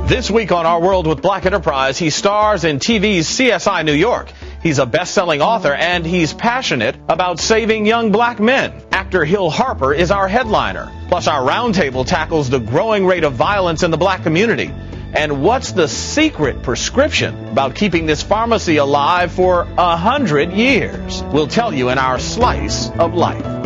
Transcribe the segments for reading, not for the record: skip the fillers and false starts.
This week on Our World with Black Enterprise, he stars in TV's CSI New York. He's a best-selling author, and he's passionate about saving young black men. Actor Harper is our headliner. Plus, our roundtable tackles the growing rate of violence in the black community. And what's the secret prescription about keeping this pharmacy alive for 100 years? We'll tell you in our Slice of Life.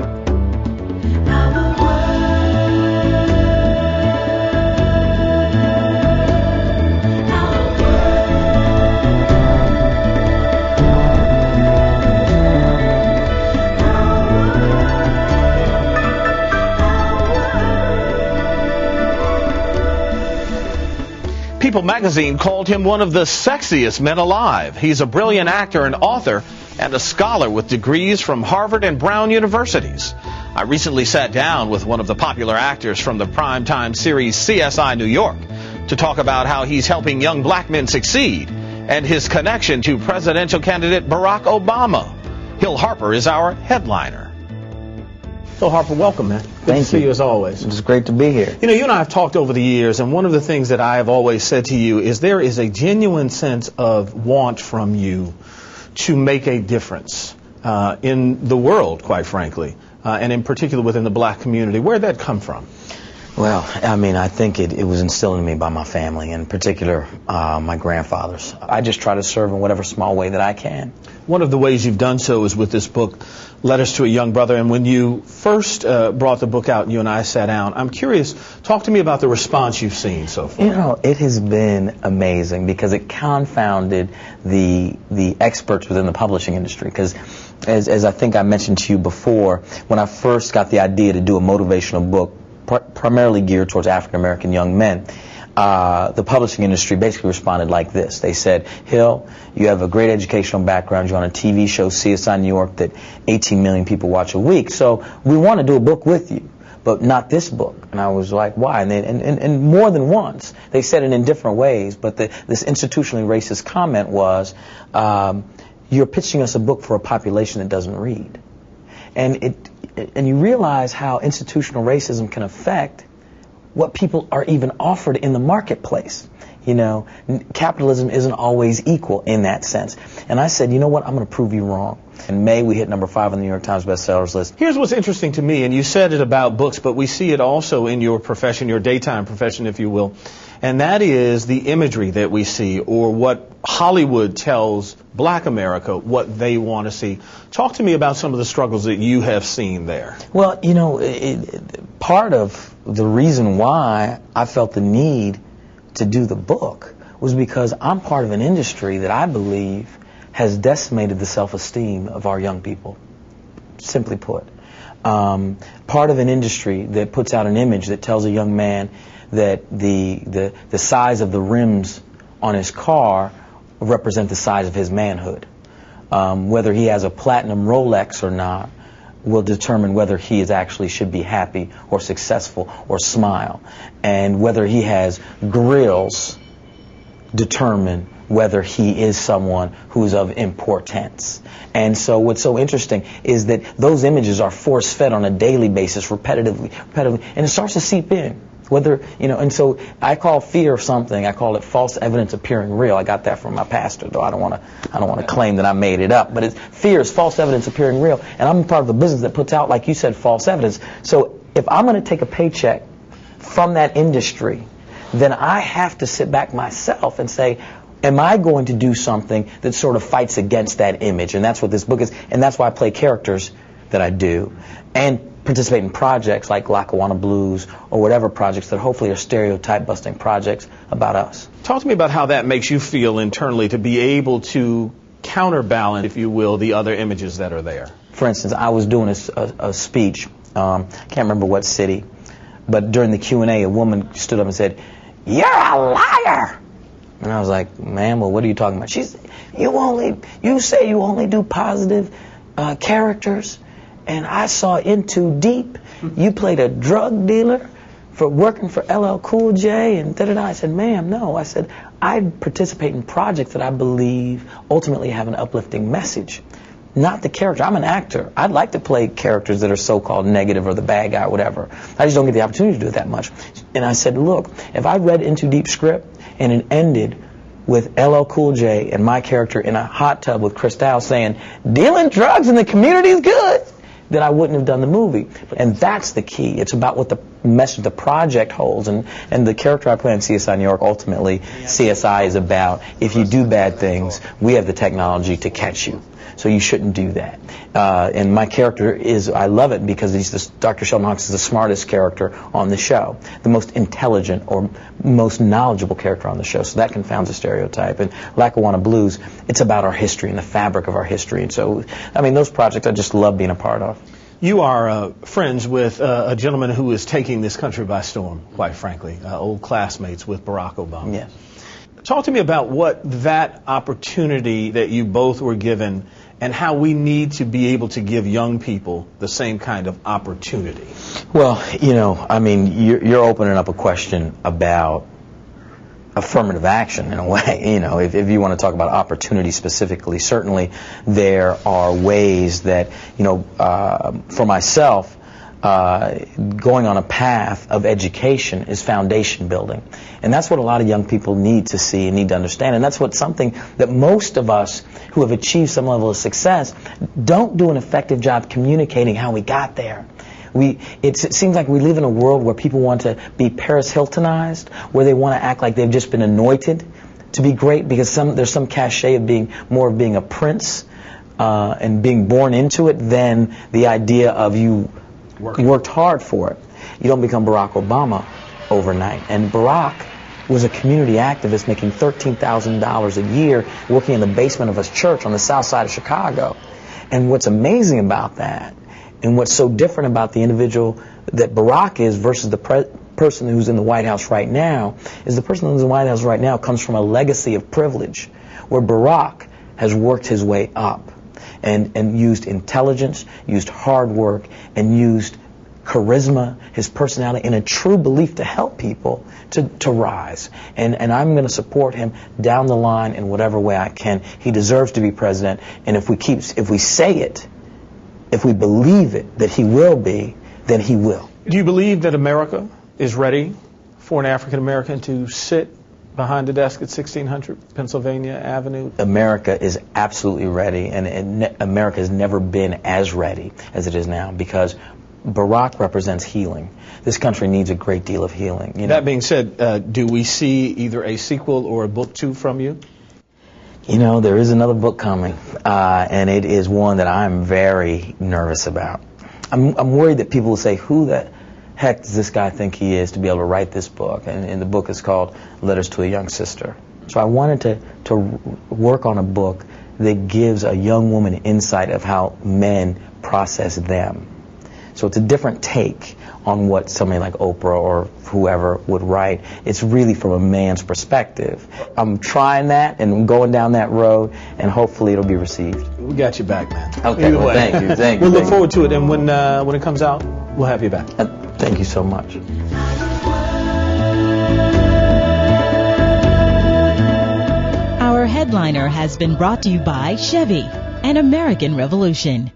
People magazine called him one of the sexiest men alive. He's a brilliant actor and author and a scholar with degrees from Harvard and Brown universities. I recently sat down with one of the popular actors from the primetime series CSI New York to talk about how he's helping young black men succeed and his connection to presidential candidate Barack Obama. Harper is our headliner. Harper, welcome, man. Good to see you as always. It's great to be here. You and I have talked over the years, and one of the things that I have always said to you is there is a genuine sense of want from you to make a difference in the world, quite frankly, and in particular within the black community. Where did that come from? Well, I think it was instilled in me by my family, in particular my grandfathers. I just try to serve in whatever small way that I can. One of the ways you've done so is with this book, Letters to a Young Brother. And when you first brought the book out and you and I sat down, I'm curious, talk to me about the response you've seen so far. It has been amazing because it confounded the experts within the publishing industry. Because as I think I mentioned to you before, when I first got the idea to do a motivational book, primarily geared towards African-American young men, the publishing industry basically responded like this. They said, Hill, you have a great educational background. You're on a TV show, CSI New York, that 18 million people watch a week. So we want to do a book with you, but not this book. And I was like, why? And more than once, they said it in different ways, but this institutionally racist comment was, you're pitching us a book for a population that doesn't read. And you realize how institutional racism can affect what people are even offered in the marketplace. Capitalism isn't always equal in that sense. And I said, you know what, I'm going to prove you wrong. In May, we hit number 5 on the New York Times bestsellers list. Here's what's interesting to me, and you said it about books, but we see it also in your profession, your daytime profession, if you will, and that is the imagery that we see, or what Hollywood tells black America what they want to see. Talk to me about some of the struggles that you have seen there. Well, part of the reason why I felt the need to do the book was because I'm part of an industry that I believe has decimated the self-esteem of our young people, simply put. Part of an industry that puts out an image that tells a young man that the size of the rims on his car represent the size of his manhood. Whether he has a platinum Rolex or not will determine whether he should be happy or successful or smile. And whether he has grills determine whether he is someone who's of importance. And so what's so interesting is that those images are force-fed on a daily basis, repetitively, and it starts to seep in. And so I call fear something. I call it false evidence appearing real. I got that from my pastor, though I don't want to claim that I made it up. But fear is false evidence appearing real, and I'm part of a business that puts out, like you said, false evidence. So if I'm going to take a paycheck from that industry, then I have to sit back myself and say, am I going to do something that sort of fights against that image? And that's what this book is, and that's why I play characters that I do, and participate in projects like Lackawanna Blues or whatever projects that hopefully are stereotype-busting projects about us. Talk to me about how that makes you feel internally to be able to counterbalance, if you will, the other images that are there. For instance, I was doing a speech, I can't remember what city, but during the Q&A, a woman stood up and said, "You're a liar!" And I was like, "Ma'am, well, what are you talking about?" She said, you say you only do positive characters, and I saw In Too Deep. You played a drug dealer for working for LL Cool J and da-da-da. I said, ma'am, no. I said, I participate in projects that I believe ultimately have an uplifting message, not the character. I'm an actor. I'd like to play characters that are so-called negative or the bad guy or whatever. I just don't get the opportunity to do it that much. And I said, look, if I read In Too Deep script and it ended with LL Cool J and my character in a hot tub with Cristal saying, "Dealing drugs in the community is good," that I wouldn't have done the movie. And that's the key. It's about what the message the project holds. And the character I play in CSI New York, ultimately, CSI is about, if you do bad things, we have the technology to catch you. So you shouldn't do that. And my character is, I love it because Dr. Sheldon Hawkins is the smartest character on the show, the most intelligent or most knowledgeable character on the show. So that confounds the stereotype. And Lackawanna Blues, it's about our history and the fabric of our history. And so, I mean, those projects I just love being a part of. You are friends with a gentleman who is taking this country by storm, quite frankly, old classmates with Barack Obama. Yes. Talk to me about what that opportunity that you both were given and how we need to be able to give young people the same kind of opportunity. Well, you know, I mean, you're opening up a question about affirmative action in a way. You know, if you want to talk about opportunity specifically, certainly there are ways that, you know, for myself, going on a path of education is foundation building. And that's what a lot of young people need to see and need to understand. And that's what something that most of us who have achieved some level of success don't do an effective job communicating how we got there. It seems like we live in a world where people want to be Paris Hiltonized, where they want to act like they've just been anointed to be great because there's some cachet of being a prince and being born into it than the idea of you worked hard for it. You don't become Barack Obama overnight. And Barack was a community activist making $13,000 a year working in the basement of his church on the south side of Chicago. And what's amazing about that, and what's so different about the individual that Barack is versus the person who's in the White House right now, is the person who's in the White House right now comes from a legacy of privilege, where Barack has worked his way up and used intelligence, used hard work, and used charisma, his personality, and a true belief to help people to rise. And I'm going to support him down the line in whatever way I can. He deserves to be president, and if we say it, if we believe it, that he will be, then he will. Do you believe that America is ready for an African American to sit behind the desk at 1600 Pennsylvania Avenue? America is absolutely ready, and America has never been as ready as it is now, because Barack represents healing. This country needs a great deal of healing. You know? That being said, do we see either a sequel or a book 2 from you? You know, there is another book coming, and it is one that I'm very nervous about. I'm worried that people will say, who the heck does this guy think he is to be able to write this book? And the book is called Letters to a Young Sister. So I wanted to work on a book that gives a young woman insight of how men process them. So it's a different take on what somebody like Oprah or whoever would write. It's really from a man's perspective. I'm trying that and I'm going down that road, and hopefully it'll be received. We got you back, man. Okay, well, thank you. We'll look forward to it, and when it comes out, we'll have you back. Thank you so much. Our headliner has been brought to you by Chevy, an American Revolution.